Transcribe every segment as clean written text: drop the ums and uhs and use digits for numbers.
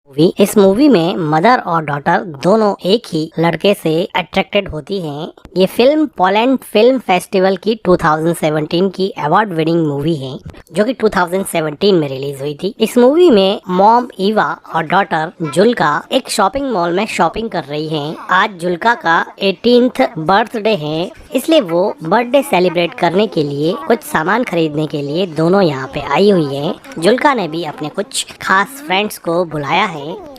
इस मूवी में मदर और डॉटर दोनों एक ही लड़के से अट्रैक्टेड होती हैं। ये फिल्म पोलैंड फिल्म फेस्टिवल की 2017 की अवार्ड विनिंग मूवी है, जो कि 2017 में रिलीज हुई थी। इस मूवी में मॉम ईवा और डॉटर जुल्का एक शॉपिंग मॉल में शॉपिंग कर रही हैं। आज जुल्का का 18th बर्थडे है, इसलिए वो बर्थडे सेलिब्रेट करने के लिए कुछ सामान खरीदने के लिए दोनों यहाँ पे आई हुई हैं। जुल्का ने भी अपने कुछ खास फ्रेंड्स को बुलाया है।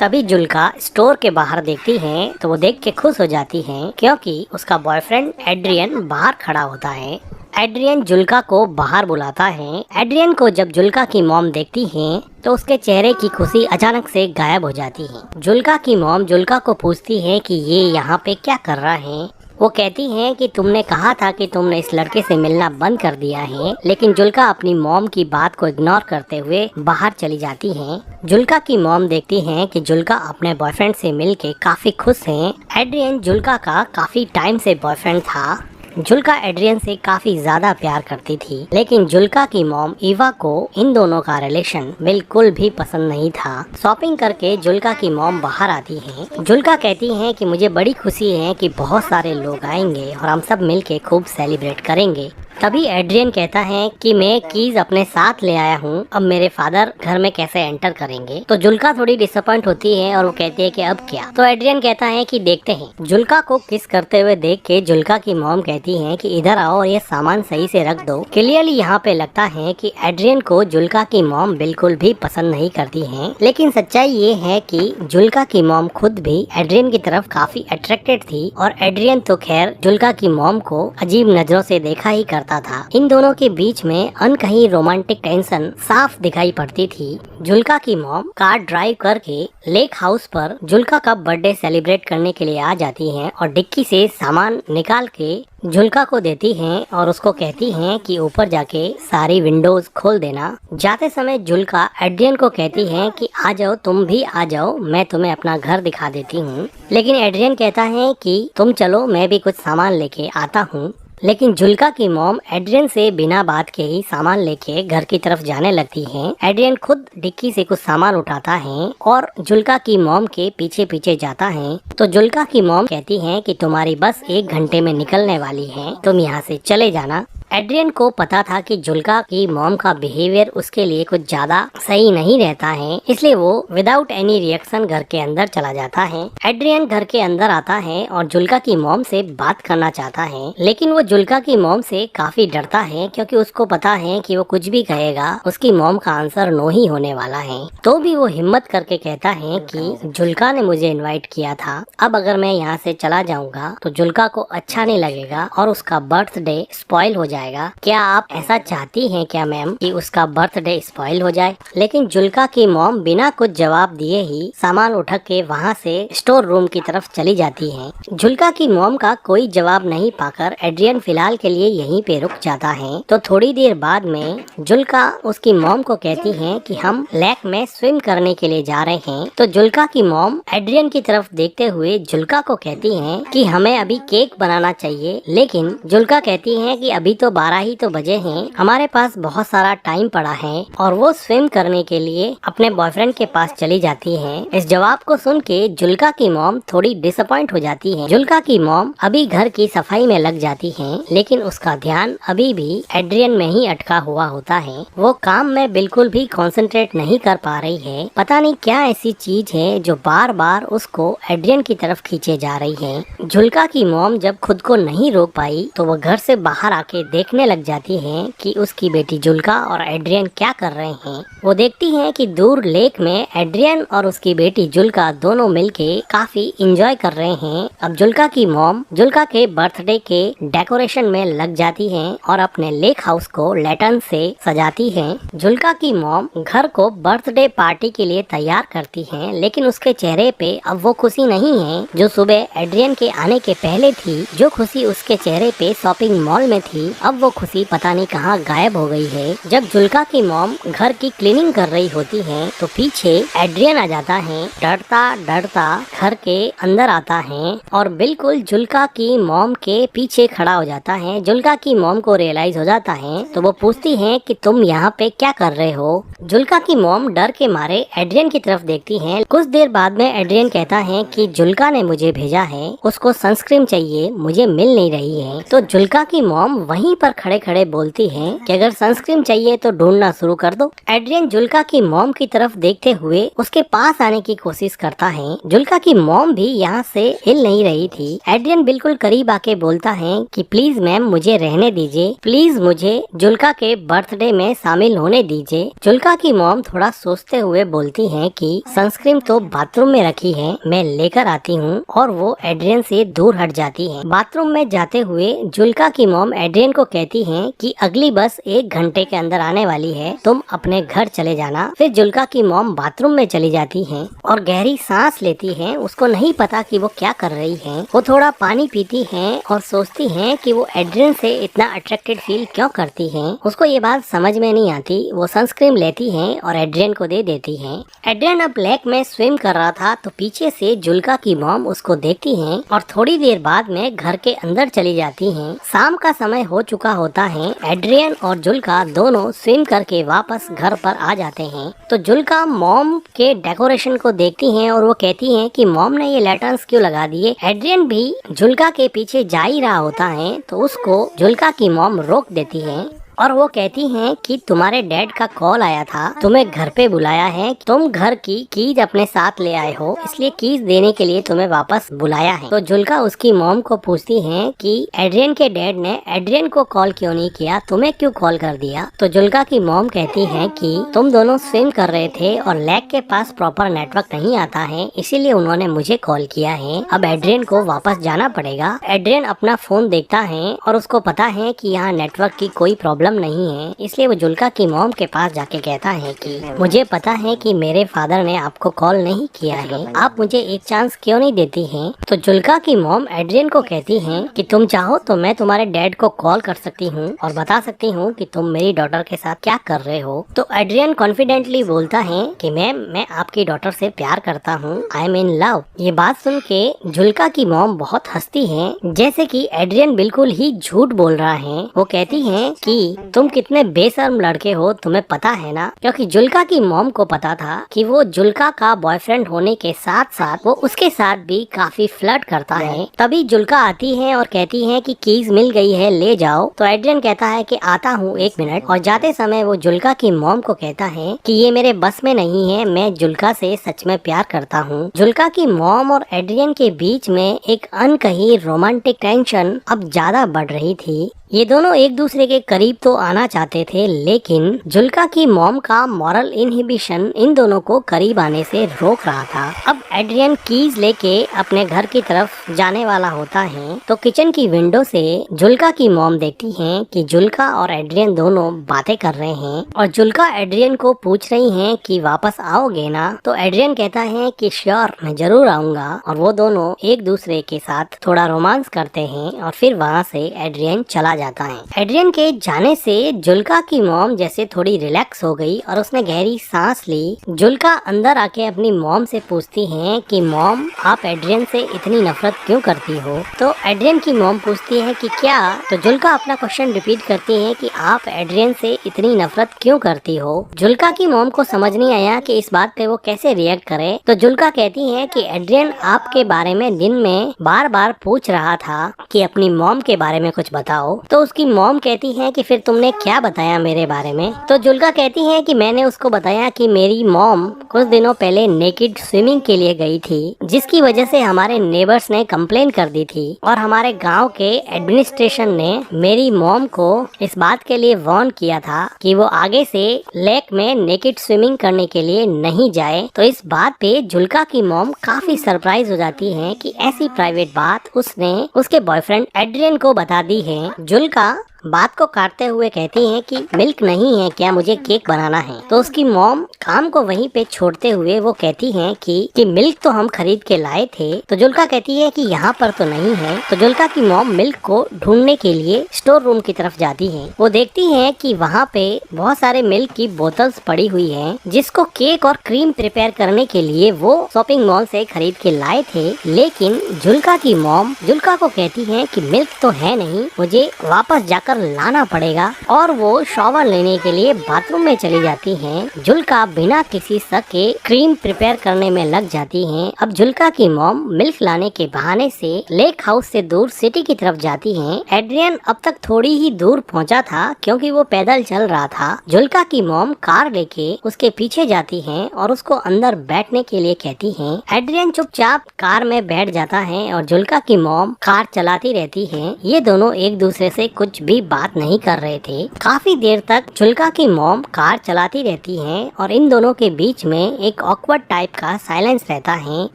तभी जुल्का स्टोर के बाहर देखती है तो वो देख के खुश हो जाती है, क्योंकि उसका बॉयफ्रेंड एड्रियन बाहर खड़ा होता है। एड्रियन जुल्का को बाहर बुलाता है। एड्रियन को जब जुल्का की मॉम देखती है तो उसके चेहरे की खुशी अचानक से गायब हो जाती है। जुल्का की मॉम जुल्का को पूछती है कि ये यहाँ पे क्या कर रहा है। वो कहती हैं कि तुमने कहा था कि तुमने इस लड़के से मिलना बंद कर दिया है, लेकिन जुल्का अपनी मॉम की बात को इग्नोर करते हुए बाहर चली जाती हैं। जुल्का की मॉम देखती हैं कि जुल्का अपने बॉयफ्रेंड से मिलके काफी खुश हैं। एड्रियन जुल्का का काफी टाइम से बॉयफ्रेंड था। जुल्का एड्रियन से काफी ज्यादा प्यार करती थी, लेकिन जुल्का की मॉम ईवा को इन दोनों का रिलेशन बिल्कुल भी पसंद नहीं था। शॉपिंग करके जुल्का की मॉम बाहर आती है। जुल्का कहती है कि मुझे बड़ी खुशी है कि बहुत सारे लोग आएंगे और हम सब मिलके खूब सेलिब्रेट करेंगे। तभी एड्रियन कहता है कि मैं कीज अपने साथ ले आया हूँ, अब मेरे फादर घर में कैसे एंटर करेंगे। तो जुल्का थोड़ी डिसअपॉइंट होती है और वो कहती है कि अब क्या। तो एड्रियन कहता है कि देखते हैं। जुल्का को किस करते हुए देख के जुल्का की मॉम कहती है कि इधर आओ और ये सामान सही से रख दो। क्लियरली यहाँ पे लगता है कि एड्रियन को जुल्का की मॉम बिल्कुल भी पसंद नहीं करती है, लेकिन सच्चाई ये है कि जुल्का की मॉम खुद भी एड्रियन की तरफ काफी अट्रैक्टेड थी और एड्रियन तो खैर जुल्का की मॉम को अजीब नजरों से देखा ही करता था। इन दोनों के बीच में अनकही रोमांटिक टेंशन साफ दिखाई पड़ती थी। जुल्का की मॉम कार ड्राइव करके लेक हाउस पर जुल्का का बर्थडे सेलिब्रेट करने के लिए आ जाती हैं और डिक्की से सामान निकाल के जुल्का को देती हैं और उसको कहती हैं कि ऊपर जाके सारी विंडोज खोल देना। जाते समय जुल्का एड्रियन को कहती है कि आ जाओ, तुम भी आ जाओ, मैं तुम्हें अपना घर दिखा देती हूँ। लेकिन एड्रियन कहता है कि तुम चलो, मैं भी कुछ सामान लेके आता हूँ। लेकिन जुल्का की मॉम एड्रियन से बिना बात के ही सामान लेके घर की तरफ जाने लगती हैं। एड्रियन खुद डिक्की से कुछ सामान उठाता है और जुल्का की मॉम के पीछे पीछे जाता है। तो जुल्का की मॉम कहती है कि तुम्हारी बस 1 घंटे में निकलने वाली है, तुम यहाँ से चले जाना। एड्रियन को पता था कि जुल्का की मॉम का बिहेवियर उसके लिए कुछ ज्यादा सही नहीं रहता है, इसलिए वो विदाउट एनी रिएक्शन घर के अंदर चला जाता है। एड्रियन घर के अंदर आता है और जुल्का की मॉम से बात करना चाहता है, लेकिन वो जुल्का की मॉम से काफी डरता है, क्योंकि उसको पता है कि वो कुछ भी कहेगा उसकी मॉम का आंसर नो ही होने वाला है। तो भी वो हिम्मत करके कहता है कि जुल्का ने मुझे इन्वाइट किया था, अब अगर मैं यहाँ से चला जाऊंगा तो जुल्का को अच्छा नहीं लगेगा और उसका बर्थडे स्पॉइल हो जाएगा। क्या आप ऐसा चाहती हैं क्या मैम कि उसका बर्थडे स्पॉइल हो जाए? लेकिन जुल्का की मॉम बिना कुछ जवाब दिए ही सामान उठा के वहाँ से स्टोर रूम की तरफ चली जाती हैं। जुल्का की मॉम का कोई जवाब नहीं पाकर एड्रियन फिलहाल के लिए यहीं पे रुक जाता है। तो थोड़ी देर बाद में जुल्का उसकी मॉम को कहती है कि हम लेक में स्विम करने के लिए जा रहे हैं। तो जुल्का की मॉम एड्रियन की तरफ देखते हुए जुल्का को कहती है कि हमें अभी केक बनाना चाहिए, लेकिन जुल्का कहती है कि अभी तो 12 ही तो बजे हैं, हमारे पास बहुत सारा टाइम पड़ा है, और वो स्विम करने के लिए अपने बॉयफ्रेंड के पास चली जाती है। इस जवाब को सुन के जुल्का की मॉम थोड़ी डिसअपॉइंट हो जाती है। जुल्का की मॉम अभी घर की सफाई में लग जाती है, लेकिन उसका ध्यान अभी भी एड्रियन में ही अटका हुआ होता है। वो काम में बिल्कुल भी कंसंट्रेट नहीं कर पा रही है। पता नहीं क्या ऐसी चीज है जो बार बार उसको एड्रियन की तरफ खींचे जा रही है। जुल्का की मॉम जब खुद को नहीं रोक पाई तो वो घर से बाहर आके देखने लग जाती हैं कि उसकी बेटी जुल्का और एड्रियन क्या कर रहे हैं। वो देखती हैं कि दूर लेक में एड्रियन और उसकी बेटी जुल्का दोनों मिलके काफी इंजॉय कर रहे हैं। अब जुल्का की मॉम जुल्का के बर्थडे के डेकोरेशन में लग जाती हैं और अपने लेक हाउस को लैटर्न से सजाती हैं। जुल्का की मॉम घर को बर्थडे पार्टी के लिए तैयार करती हैं, लेकिन उसके चेहरे पे अब वो खुशी नहीं है जो सुबह एड्रियन के आने के पहले थी। जो खुशी उसके चेहरे पे शॉपिंग मॉल में थी, अब वो खुशी पता नहीं कहाँ गायब हो गई है। जब जुल्का की मॉम घर की क्लीनिंग कर रही होती है तो पीछे एड्रियन आ जाता है। डरता डरता घर के अंदर आता है और बिल्कुल जुल्का की मॉम के पीछे खड़ा हो हो जाता है। जुल्का की मॉम को रियलाइज हो जाता है तो वो पूछती है कि तुम यहाँ पे क्या कर रहे हो। जुल्का की मॉम डर के मारे एड्रियन की तरफ देखती है। कुछ देर बाद में एड्रियन कहता है कि जुल्का ने मुझे भेजा है, उसको सनस्क्रीन चाहिए, मुझे मिल नहीं रही है। तो जुल्का की मॉम वहीं पर खड़े खड़े बोलती है कि अगर सनस्क्रीन चाहिए तो ढूंढना शुरू कर दो। एड्रियन जुल्का की मॉम की तरफ देखते हुए उसके पास आने की कोशिश करता है। जुल्का की मॉम भी यहाँ से हिल नहीं रही थी। एड्रियन बिल्कुल करीब आके बोलता है कि प्लीज मैम मुझे रहने दीजिए, प्लीज मुझे जुल्का के बर्थडे में शामिल होने दीजिए। जुल्का की मॉम थोड़ा सोचते हुए बोलती है कि सनस्क्रीन तो बाथरूम में रखी है, मैं लेकर आती हूँ, और वो एड्रियन से दूर हट जाती है। बाथरूम में जाते हुए जुल्का की मॉम एड्रियन को कहती है कि अगली बस 1 घंटे के अंदर आने वाली है, तुम अपने घर चले जाना। फिर जुल्का की मॉम बाथरूम में चली जाती है और गहरी सांस लेती है। उसको नहीं पता कि वो क्या कर रही है। वो थोड़ा पानी पीती है और सोचती है कि वो एड्रियन से इतना अट्रैक्टेड फील क्यों करती है। उसको ये बात समझ में नहीं आती। वो सनस्क्रीन लेती है और एड्रियन को दे देती है। एड्रियन अब लेक में स्विम कर रहा था तो पीछे से जुल्का की मॉम उसको देखती है और थोड़ी देर बाद में घर के अंदर चली जाती है। शाम का समय हो चुका होता है। एड्रियन और जुल्का दोनों स्विम करके वापस घर पर आ जाते हैं। तो जुल्का मॉम के डेकोरेशन को देखती है और वो कहती है कि मॉम ने ये लैटर्न्स क्यों लगा दिए। एड्रियन भी जुल्का के पीछे जा ही रहा होता है तो उसको जुल्का की मॉम रोक देती है और वो कहती हैं कि तुम्हारे डैड का कॉल आया था, तुम्हें घर पे बुलाया है, तुम घर की कीज अपने साथ ले आए हो, इसलिए कीज देने के लिए तुम्हें वापस बुलाया है। तो जुल्का उसकी मॉम को पूछती है कि एड्रियन के डैड ने एड्रियन को कॉल क्यों नहीं किया, तुम्हें क्यों कॉल कर दिया। तो जुल्का की मॉम कहती है कि तुम दोनों स्विम कर रहे थे और लेक के पास प्रॉपर नेटवर्क नहीं आता है, इसीलिए उन्होंने मुझे कॉल किया है। अब एड्रियन को वापस जाना पड़ेगा। एड्रियन अपना फोन देखता है और उसको पता है कि यहाँ नेटवर्क की कोई प्रॉब्लम नहीं है, इसलिए वो जुल्का की मॉम के पास जाके कहता है कि मुझे पता है कि मेरे फादर ने आपको कॉल नहीं किया है, आप मुझे एक चांस क्यों नहीं देती हैं। तो जुल्का की मॉम एड्रियन को कहती हैं कि तुम चाहो तो मैं तुम्हारे डैड को कॉल कर सकती हूँ और बता सकती हूँ कि तुम मेरी डॉटर के साथ क्या कर रहे हो। तो एड्रियन कॉन्फिडेंटली बोलता है कि मैम मैं आपकी डॉटर से प्यार करता हूँ, आई एम इन लव। ये बात सुन के जुल्का की मॉम बहुत हंसती है, जैसे कि एड्रियन बिल्कुल ही झूठ बोल रहा है। वो कहती है कि तुम कितने बेशर्म लड़के हो, तुम्हें पता है ना। क्योंकि जुल्का की मॉम को पता था कि वो जुल्का का बॉयफ्रेंड होने के साथ साथ वो उसके साथ भी काफी फ्लर्ट करता है। तभी जुल्का आती है और कहती है कि कीज मिल गई है, ले जाओ। तो एड्रियन कहता है कि आता हूँ 1 मिनट, और जाते समय वो जुल्का की मॉम को कहता है कि ये मेरे बस में नहीं है, मैं जुल्का से सच में प्यार करता हूँ। जुल्का की मॉम और एड्रियन के बीच में एक अनकही रोमांटिक टेंशन अब ज्यादा बढ़ रही थी। ये दोनों एक दूसरे के करीब तो आना चाहते थे, लेकिन जुल्का की मॉम का मॉरल इनहिबिशन इन दोनों को करीब आने से रोक रहा था। अब एड्रियन कीज लेके अपने घर की तरफ जाने वाला होता है तो किचन की विंडो से जुल्का की मॉम देखती है कि जुल्का और एड्रियन दोनों बातें कर रहे हैं और जुल्का एड्रियन को पूछ रही है कि वापस आओगे ना। तो एड्रियन कहता है कि श्योर, मैं जरूर आऊंगा, और वो दोनों एक दूसरे के साथ थोड़ा रोमांस करते हैं और फिर वहाँ से एड्रियन चला जाता है। एड्रियन के जाने से जुल्का की मॉम जैसे थोड़ी रिलैक्स हो गई और उसने गहरी सांस ली। जुल्का अंदर आके अपनी मॉम से पूछती है कि मॉम आप एड्रियन से इतनी नफरत क्यों करती हो। तो एड्रियन की मॉम पूछती है कि क्या। तो जुल्का अपना क्वेश्चन रिपीट करती है कि आप एड्रियन से इतनी नफरत क्यों करती हो। जुल्का की मॉम को समझ नहीं आया कि इस बात पे वो कैसे रिएक्ट करे। तो जुल्का कहती है कि एड्रियन आपके बारे में दिन में बार बार पूछ रहा था कि अपनी मॉम के बारे में कुछ बताओ। तो उसकी मॉम कहती है कि फिर तुमने क्या बताया मेरे बारे में। तो जुल्का कहती है कि मैंने उसको बताया कि मेरी मॉम कुछ दिनों पहले नेकेड स्विमिंग के लिए गई थी, जिसकी वजह से हमारे नेबर्स ने कंप्लेन कर दी थी और हमारे गांव के एडमिनिस्ट्रेशन ने मेरी मॉम को इस बात के लिए वार्न किया था कि वो आगे से लेक में नेकेड स्विमिंग करने के लिए नहीं जाए। तो इस बात पे जुल्का की मॉम काफी सरप्राइज हो जाती है कि ऐसी प्राइवेट बात उसने उसके बॉयफ्रेंड एड्रियन को बता दी है। जुल्का बात को काटते हुए कहती हैं कि मिल्क नहीं है क्या, मुझे केक बनाना है। तो उसकी मॉम काम को वहीं पे छोड़ते हुए वो कहती हैं कि मिल्क तो हम खरीद के लाए थे। तो जुल्का कहती है कि यहाँ पर तो नहीं है। तो जुल्का की मॉम मिल्क को ढूंढने के लिए स्टोर रूम की तरफ जाती है। वो देखती हैं कि वहाँ पे बहुत सारे मिल्क की बोतल्स पड़ी हुई हैं, जिसको केक और क्रीम प्रिपेयर करने के लिए वो शॉपिंग मॉल से खरीद के लाए थे। लेकिन जुल्का की मॉम जुल्का को कहती है कि मिल्क तो है नहीं, मुझे वापस जाकर लाना पड़ेगा। और वो शॉवर लेने के लिए बाथरूम में चली जाती हैं। जुल्का बिना किसी शक के क्रीम प्रिपेयर करने में लग जाती हैं। अब जुल्का की मॉम मिल्क लाने के बहाने से लेक हाउस से दूर सिटी की तरफ जाती हैं। एड्रियन अब तक थोड़ी ही दूर पहुंचा था क्योंकि वो पैदल चल रहा था। जुल्का की मॉम कार लेके उसके पीछे जाती हैं और उसको अंदर बैठने के लिए कहती हैं। एड्रियन चुपचाप कार में बैठ जाता है और जुल्का की मॉम कार चलाती रहती है। ये दोनों एक दूसरे से कुछ भी बात नहीं कर रहे थे। काफी देर तक जुल्का की मॉम कार चलाती रहती हैं और इन दोनों के बीच में एक ऑकवर्ड टाइप का साइलेंस रहता है।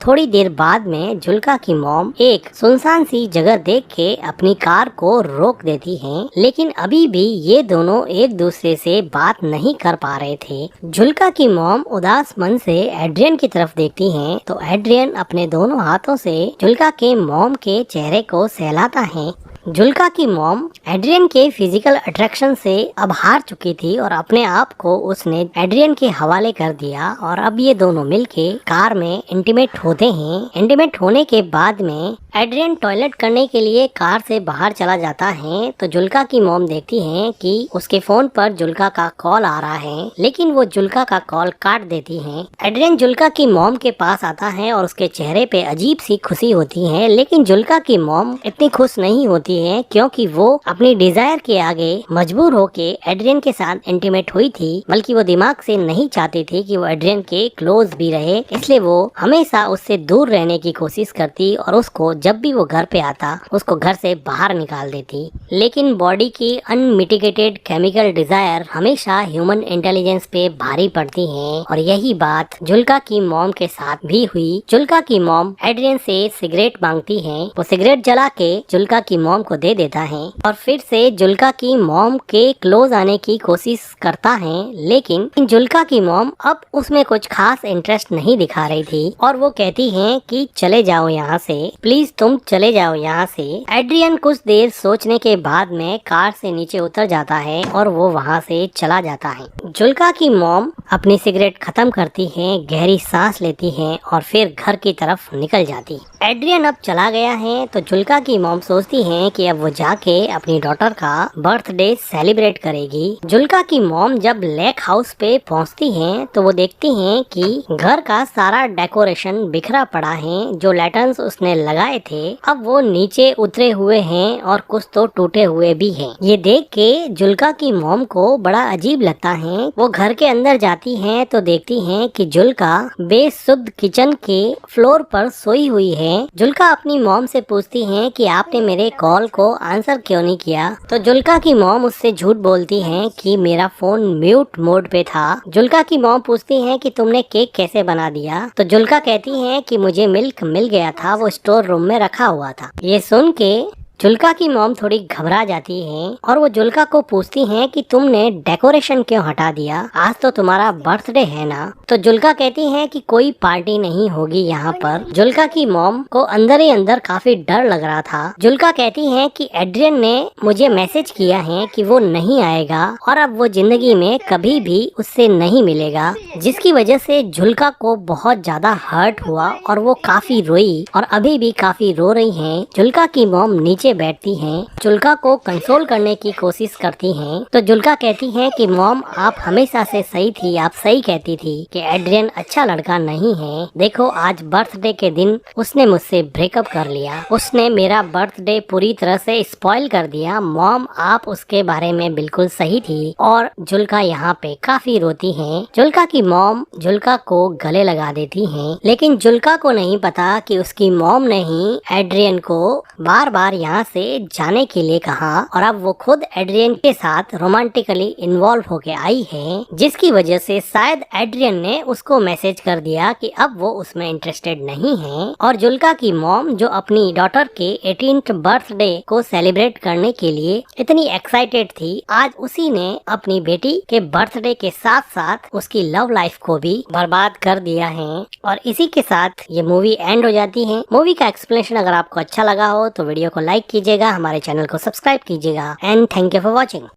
थोड़ी देर बाद में जुल्का की मॉम एक सुनसान सी जगह देख के अपनी कार को रोक देती हैं। लेकिन अभी भी ये दोनों एक दूसरे से बात नहीं कर पा रहे थे। जुल्का की मॉम उदास मन से एड्रियन की तरफ देखती हैं तो एड्रियन अपने दोनों हाथों से जुल्का के मॉम के चेहरे को सहलाता है। जुल्का की मॉम एड्रियन के फिजिकल अट्रैक्शन से अब हार चुकी थी और अपने आप को उसने एड्रियन के हवाले कर दिया और अब ये दोनों मिलके कार में इंटीमेट होते हैं। इंटीमेट होने के बाद में एड्रियन टॉयलेट करने के लिए कार से बाहर चला जाता है। तो जुल्का की मॉम देखती है कि उसके फोन पर जुल्का का कॉल आ रहा है, लेकिन वो जुल्का का कॉल काट देती है। एड्रियन जुल्का की मॉम के पास आता है और उसके चेहरे पे अजीब सी खुशी होती है। लेकिन जुल्का की मॉम इतनी खुश नहीं होती है क्योंकि वो अपनी डिजायर के आगे मजबूर होके एड्रियन के साथ इंटीमेट हुई थी, बल्कि वो दिमाग से नहीं चाहती थी कि वो एड्रियन के क्लोज भी रहे। इसलिए वो हमेशा उससे दूर रहने की कोशिश करती और उसको जब भी वो घर पे आता उसको घर से बाहर निकाल देती। लेकिन बॉडी की अनमिटिगेटेड केमिकल डिजायर हमेशा ह्यूमन इंटेलिजेंस पे भारी पड़ती है और यही बात जुल्का की मॉम के साथ भी हुई। जुल्का की मॉम एड्रियन से सिगरेट मांगती है। वो सिगरेट जला के जुल्का की मॉम को दे देता है और फिर से जुल्का की मॉम के क्लोज आने की कोशिश करता है। लेकिन जुल्का की मॉम अब उसमें कुछ खास इंटरेस्ट नहीं दिखा रही थी और वो कहती है कि चले जाओ यहाँ से, प्लीज तुम चले जाओ यहाँ से। एड्रियन कुछ देर सोचने के बाद में कार से नीचे उतर जाता है और वो वहाँ से चला जाता है। जुल्का की मॉम अपनी सिगरेट खत्म करती है, गहरी सांस लेती है और फिर घर की तरफ निकल जाती। एड्रियन अब चला गया है तो जुल्का की मॉम सोचती है कि अब वो जाके अपनी डॉटर का बर्थडे सेलिब्रेट करेगी। जुल्का की मॉम जब लेक हाउस पे पहुंचती हैं तो वो देखती हैं कि घर का सारा डेकोरेशन बिखरा पड़ा है। जो लैटर्न्स उसने लगाए थे अब वो नीचे उतरे हुए हैं और कुछ तो टूटे हुए भी हैं। ये देख के जुल्का की मॉम को बड़ा अजीब लगता है। वो घर के अंदर जाती हैं तो देखती हैं कि जुल्का बेसुध किचन के फ्लोर पर सोई हुई है। जुल्का अपनी मॉम से पूछती है कि आपने मेरे कॉल को आंसर क्यों नहीं किया। तो जुल्का की मॉम उससे झूठ बोलती है कि मेरा फोन म्यूट मोड पे था। जुल्का की मॉम पूछती है कि तुमने केक कैसे बना दिया। तो जुल्का कहती है कि मुझे मिल्क मिल गया था, वो स्टोर रूम में रखा हुआ था। ये सुन के जुल्का की मॉम थोड़ी घबरा जाती है और वो जुल्का को पूछती हैं कि तुमने डेकोरेशन क्यों हटा दिया, आज तो तुम्हारा बर्थडे है ना। तो जुल्का कहती है कि कोई पार्टी नहीं होगी यहाँ पर। जुल्का की मॉम को अंदर ही अंदर काफी डर लग रहा था। जुल्का कहती है कि एड्रियन ने मुझे मैसेज किया है कि वो नहीं आएगा और अब वो जिंदगी में कभी भी उससे नहीं मिलेगा, जिसकी वजह से जुल्का को बहुत ज्यादा हर्ट हुआ और वो काफी रोई और अभी भी काफी रो रही है। जुल्का की मॉम नीचे बैठती हैं, जुल्का को कंसोल करने की कोशिश करती हैं। तो जुल्का कहती है कि मॉम आप हमेशा से सही थी, आप सही कहती थी कि एड्रियन अच्छा लड़का नहीं है। देखो आज बर्थडे के दिन उसने मुझसे ब्रेकअप कर लिया, उसने मेरा बर्थडे पूरी तरह से स्पॉइल कर दिया। मॉम आप उसके बारे में बिल्कुल सही थी। और जुल्का यहाँ पे काफी रोती है। जुल्का की मॉम जुल्का को गले लगा देती है, लेकिन जुल्का को नहीं पता कि उसकी मॉम ने ही एड्रियन को बार बार यहाँ यहाँ से जाने के लिए कहा और अब वो खुद एड्रियन के साथ रोमांटिकली इन्वॉल्व होके आई है, जिसकी वजह से शायद एड्रियन ने उसको मैसेज कर दिया कि अब वो उसमें इंटरेस्टेड नहीं है। और जुल्का की मॉम जो अपनी डॉटर के 18th बर्थडे को सेलिब्रेट करने के लिए इतनी एक्साइटेड थी, आज उसी ने अपनी बेटी के बर्थडे के साथ साथ उसकी लव लाइफ को भी बर्बाद कर दिया है। और इसी के साथ ये मूवी एंड हो जाती है। मूवी का एक्सप्लेनेशन अगर आपको अच्छा लगा हो तो वीडियो को लाइक कीजिएगा, हमारे चैनल को सब्सक्राइब कीजिएगा and thank you for watching.